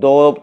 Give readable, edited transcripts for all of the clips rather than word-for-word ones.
2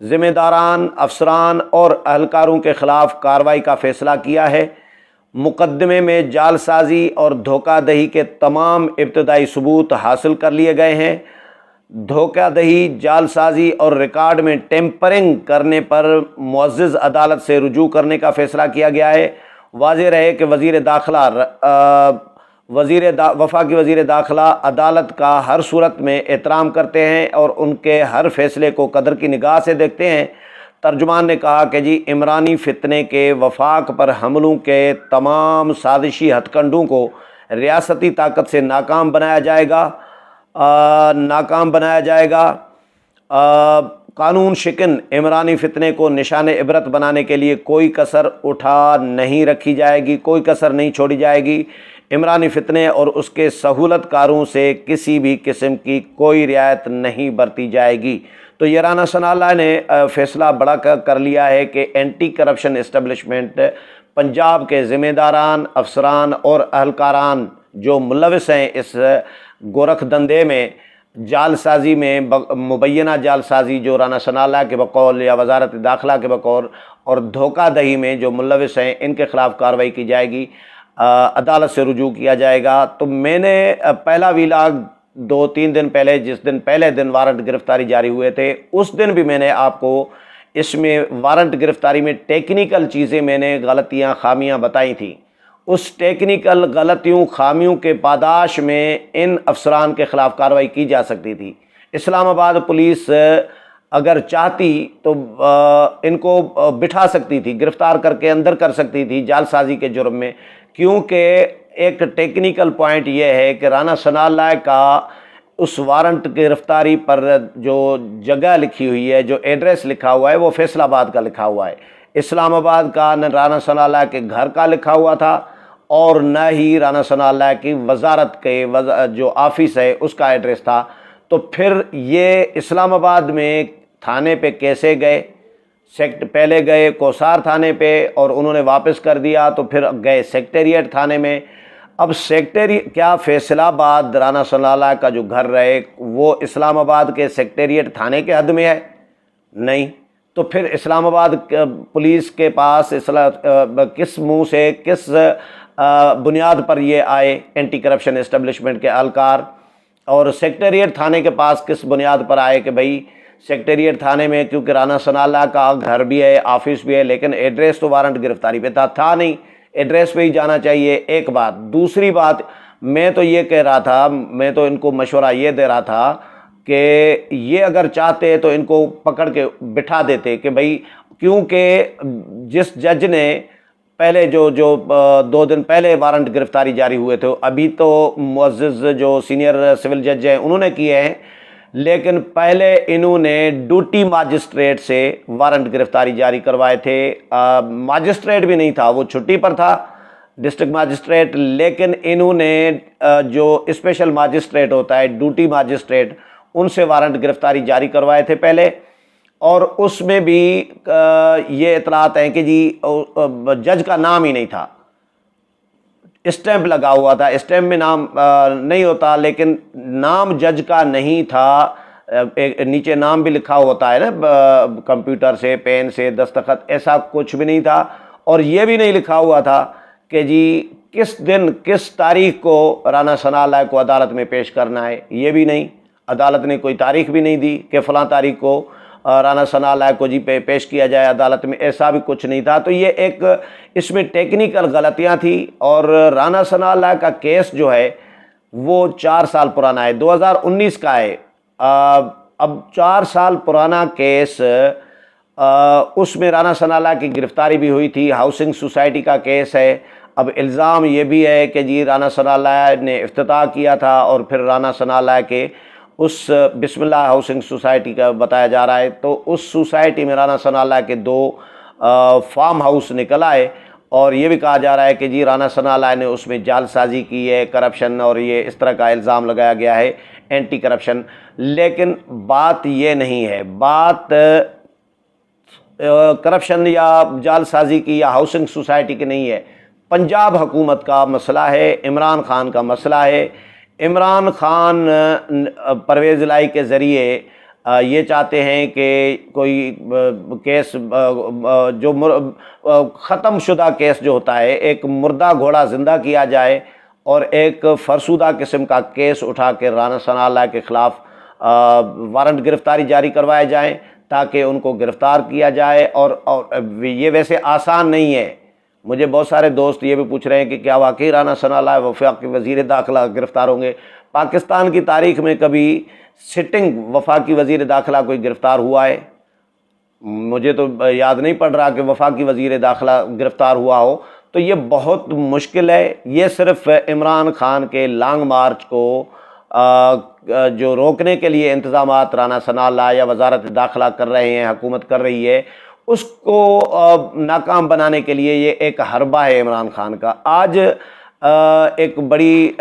ذمہ داران، افسران اور اہلکاروں کے خلاف کارروائی کا فیصلہ کیا ہے۔ مقدمے میں جعل سازی اور دھوکہ دہی کے تمام ابتدائی ثبوت حاصل کر لیے گئے ہیں۔ دھوکہ دہی، جعل سازی اور ریکارڈ میں ٹیمپرنگ کرنے پر معزز عدالت سے رجوع کرنے کا فیصلہ کیا گیا ہے۔ واضح رہے کہ وفاقی وزیر داخلہ عدالت کا ہر صورت میں احترام کرتے ہیں اور ان کے ہر فیصلے کو قدر کی نگاہ سے دیکھتے ہیں۔ ترجمان نے کہا کہ جی عمرانی فتنے کے وفاق پر حملوں کے تمام سازشی ہتھ کنڈوں کو ریاستی طاقت سے ناکام بنایا جائے گا۔ قانون شکن عمرانی فتنے کو نشان عبرت بنانے کے لیے کوئی کسر نہیں رکھی جائے گی، کوئی کسر نہیں چھوڑی جائے گی۔ عمرانی فتنے اور اس کے سہولت کاروں سے کسی بھی قسم کی کوئی رعایت نہیں برتی جائے گی۔ تو یہ رانا ثناء اللہ نے فیصلہ بڑا کر لیا ہے کہ اینٹی کرپشن اسٹیبلشمنٹ پنجاب کے ذمہ داران، افسران اور اہلکاران جو ملوث ہیں اس گورکھ دندے میں، جعل سازی میں، مبینہ جعل سازی جو رانا ثناء اللہ کے بقول یا وزارت داخلہ کے بقول، اور دھوکہ دہی میں جو ملوث ہیں، ان کے خلاف کارروائی کی جائے گی، عدالت سے رجوع کیا جائے گا۔ تو میں نے پہلا ویلاگ 2-3 دن پہلے، جس دن پہلے دن وارنٹ گرفتاری جاری ہوئے تھے، اس دن بھی میں نے آپ کو اس میں وارنٹ گرفتاری میں ٹیکنیکل چیزیں میں نے غلطیاں، خامیاں بتائی تھیں۔ اس ٹیکنیکل غلطیوں، خامیوں کے پاداش میں ان افسران کے خلاف کارروائی کی جا سکتی تھی۔ اسلام آباد پولیس اگر چاہتی تو ان کو بٹھا سکتی تھی، گرفتار کر کے اندر کر سکتی تھی جعل سازی کے جرم میں، کیونکہ ایک ٹیکنیکل پوائنٹ یہ ہے کہ رانا ثناء اللہ کا اس وارنٹ گرفتاری پر جو جگہ لکھی ہوئی ہے، جو ایڈریس لکھا ہوا ہے، وہ فیصل آباد کا لکھا ہوا ہے۔ اسلام آباد کا نہ رانا ثناء اللہ کے گھر کا لکھا ہوا تھا اور نہ ہی رانا ثناء اللہ کی وزارت کے جو آفس ہے اس کا ایڈریس تھا۔ تو پھر یہ اسلام آباد میں تھانے پہ کیسے گئے؟ پہلے گئے کوثار تھانے پہ اور انہوں نے واپس کر دیا، تو پھر گئے سیکٹریٹ تھانے میں۔ اب کیا فیصل آباد رانا ثناء اللہ کا جو گھر رہے وہ اسلام آباد کے سیکٹریٹ تھانے کے حد میں ہے؟ نہیں۔ تو پھر اسلام آباد پولیس کے پاس کس منہ سے، کس بنیاد پر یہ آئے اینٹی کرپشن اسٹیبلشمنٹ کے اہلکار، اور سیکٹریٹ تھانے کے پاس کس بنیاد پر آئے کہ بھئی سیکٹریٹ تھانے میں، کیونکہ رانا ثناء اللہ کا گھر بھی ہے، آفس بھی ہے، لیکن ایڈریس تو وارنٹ گرفتاری پہ تھا نہیں، ایڈریس پہ ہی جانا چاہیے۔ ایک بات۔ دوسری بات، میں تو یہ کہہ رہا تھا، میں تو ان کو مشورہ یہ دے رہا تھا کہ یہ اگر چاہتے تو ان کو پکڑ کے بٹھا دیتے کہ بھئی، کیونکہ جس جج نے پہلے جو 2 دن پہلے وارنٹ گرفتاری جاری ہوئے تھے، ابھی تو معزز جو سینئر سول جج ہیں انہوں نے کیے ہیں، لیکن پہلے انہوں نے ڈیوٹی ماجسٹریٹ سے وارنٹ گرفتاری جاری کروائے تھے۔ ماجسٹریٹ بھی نہیں تھا، وہ چھٹی پر تھا، ڈسٹرکٹ ماجسٹریٹ، لیکن انہوں نے جو اسپیشل ماجسٹریٹ ہوتا ہے، ڈیوٹی ماجسٹریٹ، ان سے وارنٹ گرفتاری جاری کروائے تھے پہلے، اور اس میں بھی یہ اطلاعات ہیں کہ جی جج کا نام ہی نہیں تھا، اسٹیمپ لگا ہوا تھا، اسٹیمپ میں نام نہیں ہوتا، لیکن نام جج کا نہیں تھا، نیچے نام بھی لکھا ہوتا ہے نا کمپیوٹر سے، پین سے، دستخط، ایسا کچھ بھی نہیں تھا۔ اور یہ بھی نہیں لکھا ہوا تھا کہ جی کس دن، کس تاریخ کو رانا ثناء اللہ کو عدالت میں پیش کرنا ہے، یہ بھی نہیں، عدالت نے کوئی تاریخ بھی نہیں دی کہ فلاں تاریخ کو رانا ثناء اللہ کو جی پیش کیا جائے عدالت میں، ایسا بھی کچھ نہیں تھا۔ تو یہ ایک اس میں ٹیکنیکل غلطیاں تھیں، اور رانا ثناء اللہ کا کیس جو ہے وہ 4 سال پرانا ہے، 2019 کا ہے۔ اب 4 سال پرانا کیس، اس میں رانا ثناء اللہ کی گرفتاری بھی ہوئی تھی، ہاؤسنگ سوسائٹی کا کیس ہے۔ اب الزام یہ بھی ہے کہ جی رانا ثناء اللہ نے افتتاح کیا تھا، اور پھر رانا ثناء اللہ کے اس بسم اللہ ہاؤسنگ سوسائٹی کا بتایا جا رہا ہے، تو اس سوسائٹی میں رانا ثناء اللہ کے 2 فارم ہاؤس نکل آئے، اور یہ بھی کہا جا رہا ہے کہ جی رانا ثناء اللہ نے اس میں جعل سازی کی ہے، کرپشن، اور یہ اس طرح کا الزام لگایا گیا ہے، اینٹی کرپشن۔ لیکن بات یہ نہیں ہے، بات کرپشن یا جعل سازی کی یا ہاؤسنگ سوسائٹی کی نہیں ہے، پنجاب حکومت کا مسئلہ ہے، عمران خان کا مسئلہ ہے۔ عمران خان پرویز الہی کے ذریعے یہ چاہتے ہیں کہ کوئی کیس جو ختم شدہ کیس جو ہوتا ہے، ایک مردہ گھوڑا زندہ کیا جائے اور ایک فرسودہ قسم کا کیس اٹھا کے رانا ثناء اللہ کے خلاف وارنٹ گرفتاری جاری کروائے جائیں تاکہ ان کو گرفتار کیا جائے۔ اور یہ ویسے آسان نہیں ہے۔ مجھے بہت سارے دوست یہ بھی پوچھ رہے ہیں کہ کیا واقعی رانا ثناء اللہ وفاقی وزیر داخلہ گرفتار ہوں گے؟ پاکستان کی تاریخ میں کبھی سٹنگ وفاقی وزیر داخلہ کوئی گرفتار ہوا ہے؟ مجھے تو یاد نہیں پڑ رہا کہ وفاقی وزیر داخلہ گرفتار ہوا ہو۔ تو یہ بہت مشکل ہے۔ یہ صرف عمران خان کے لانگ مارچ کو جو روکنے کے لیے انتظامات رانا ثناء اللہ یا وزارت داخلہ کر رہے ہیں، حکومت کر رہی ہے، اس کو ناکام بنانے کے لیے یہ ایک حربہ ہے عمران خان کا۔ آج ایک بڑی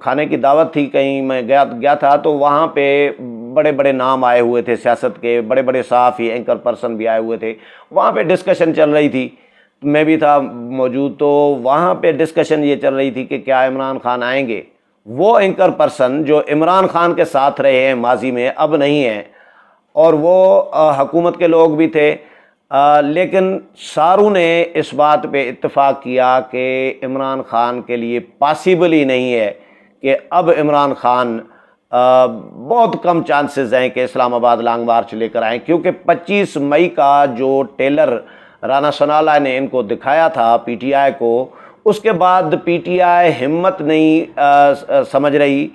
کھانے کی دعوت تھی، کہیں میں گیا تھا، تو وہاں پہ بڑے بڑے نام آئے ہوئے تھے سیاست کے، بڑے بڑے صحافی اینکر پرسن بھی آئے ہوئے تھے۔ وہاں پہ ڈسکشن چل رہی تھی، میں بھی تھا موجود، تو وہاں پہ ڈسکشن یہ چل رہی تھی کہ کیا عمران خان آئیں گے۔ وہ اینکر پرسن جو عمران خان کے ساتھ رہے ہیں ماضی میں، اب نہیں ہیں، اور وہ حکومت کے لوگ بھی تھے، لیکن ساروں نے اس بات پہ اتفاق کیا کہ عمران خان کے لیے پاسیبل ہی نہیں ہے کہ اب عمران خان بہت کم چانسز ہیں کہ اسلام آباد لانگ مارچ لے کر آئیں، کیونکہ 25 مئی کا جو ٹیلر رانا ثناء اللہ نے ان کو دکھایا تھا پی ٹی آئی کو، اس کے بعد پی ٹی آئی ہمت نہیں سمجھ رہی،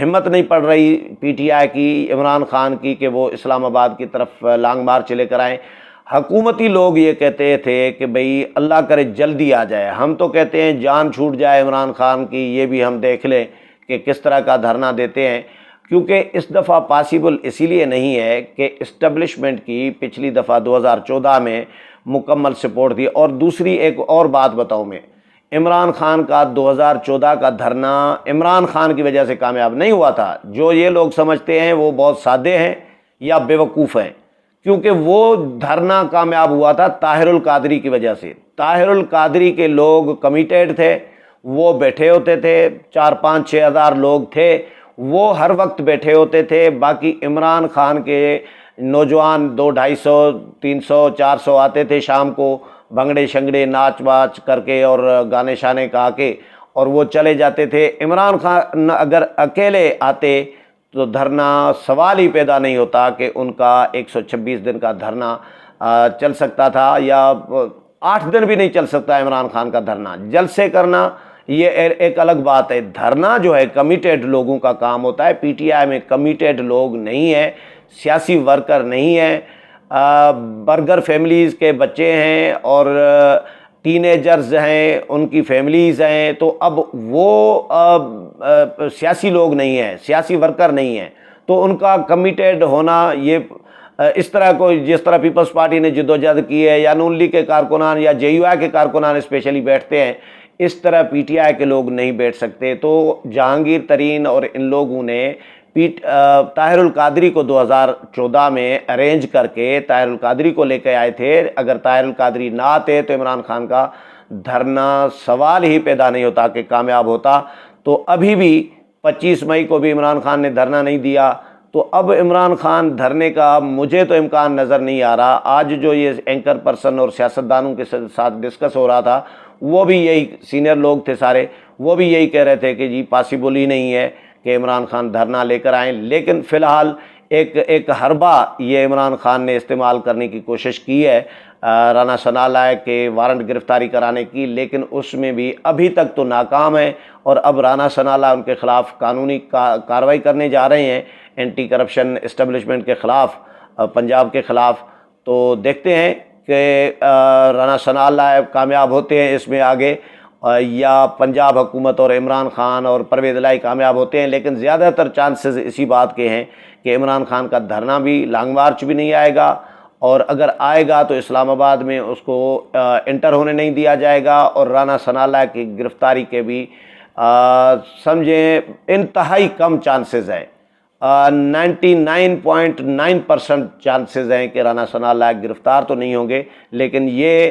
ہمت نہیں پڑ رہی پی ٹی آئی کی، عمران خان کی، کہ وہ اسلام آباد کی طرف لانگ مارچ لے کر آئیں۔ حکومتی لوگ یہ کہتے تھے کہ بھئی اللہ کرے جلدی آ جائے، ہم تو کہتے ہیں جان چھوٹ جائے عمران خان کی، یہ بھی ہم دیکھ لیں کہ کس طرح کا دھرنا دیتے ہیں، کیونکہ اس دفعہ پاسیبل اسی لیے نہیں ہے کہ اسٹیبلشمنٹ کی پچھلی دفعہ 2014 میں مکمل سپورٹ دی۔ اور دوسری ایک اور بات بتاؤں میں، عمران خان کا 2014 کا دھرنا عمران خان کی وجہ سے کامیاب نہیں ہوا تھا۔ جو یہ لوگ سمجھتے ہیں وہ بہت سادے ہیں یا بیوقوف ہیں، کیونکہ وہ دھرنا کامیاب ہوا تھا طاہر القادری کی وجہ سے۔ طاہر القادری کے لوگ کمیٹیڈ تھے، وہ بیٹھے ہوتے تھے، 4-5-6 ہزار لوگ تھے، وہ ہر وقت بیٹھے ہوتے تھے۔ باقی عمران خان کے نوجوان 200-250-300-400 آتے تھے شام کو، بھنگڑے شنگڑے ناچ واچ کر کے اور گانے شانے کہا کے، اور وہ چلے جاتے تھے۔ عمران خان اگر اکیلے آتے تو دھرنا سوال ہی پیدا نہیں ہوتا کہ ان کا 126 دن کا دھرنا چل سکتا تھا، یا 8 دن بھی نہیں چل سکتا عمران خان کا دھرنا۔ جلسے کرنا یہ ایک الگ بات ہے، دھرنا جو ہے کمیٹیڈ لوگوں کا کام ہوتا ہے۔ پی ٹی آئی میں کمیٹیڈ لوگ نہیں ہیں، سیاسی ورکر نہیں ہیں، برگر فیملیز کے بچے ہیں اور ٹین ایجرز ہیں، ان کی فیملیز ہیں، تو اب وہ سیاسی لوگ نہیں ہیں، سیاسی ورکر نہیں ہیں، تو ان کا کمیٹیڈ ہونا یہ اس طرح کوئی جس طرح پیپلز پارٹی نے جدوجہد کی ہے، یا نون لیگ کے کارکنان یا جے یو آئی کے کارکنان اسپیشلی بیٹھتے ہیں، اس طرح پی ٹی آئی کے لوگ نہیں بیٹھ سکتے۔ تو جہانگیر ترین اور ان لوگوں نے طاہر القادری کو 2014 میں ارینج کر کے طاہر القادری کو لے کے آئے تھے۔ اگر طاہر القادری نہ آتے تو عمران خان کا دھرنا سوال ہی پیدا نہیں ہوتا کہ کامیاب ہوتا۔ تو ابھی بھی 25 مئی کو بھی عمران خان نے دھرنا نہیں دیا، تو اب عمران خان دھرنے کا مجھے تو امکان نظر نہیں آ رہا۔ آج جو یہ اینکر پرسن اور سیاستدانوں کے ساتھ ڈسکس ہو رہا تھا، وہ بھی یہی سینئر لوگ تھے سارے، وہ بھی یہی کہہ رہے تھے کہ جی پاسیبل ہی نہیں ہے کہ عمران خان دھرنا لے کر آئیں۔ لیکن فی الحال ایک حربہ یہ عمران خان نے استعمال کرنے کی کوشش کی ہے رانا ثناء اللہ کے وارنٹ گرفتاری کرانے کی، لیکن اس میں بھی ابھی تک تو ناکام ہے، اور اب رانا ثناء اللہ ان کے خلاف قانونی کارروائی کرنے جا رہے ہیں، اینٹی کرپشن اسٹیبلشمنٹ کے خلاف، پنجاب کے خلاف۔ تو دیکھتے ہیں کہ رانا ثناء اللہ کامیاب ہوتے ہیں اس میں آگے، یا پنجاب حکومت اور عمران خان اور پرویز الہی کامیاب ہوتے ہیں۔ لیکن زیادہ تر چانسز اسی بات کے ہیں کہ عمران خان کا دھرنا بھی لانگ مارچ بھی نہیں آئے گا، اور اگر آئے گا تو اسلام آباد میں اس کو انٹر ہونے نہیں دیا جائے گا، اور رانا ثناء اللہ کی گرفتاری کے بھی سمجھیں انتہائی کم چانسز ہیں، 99.9% چانسز ہیں کہ رانا ثناء اللہ گرفتار تو نہیں ہوں گے، لیکن یہ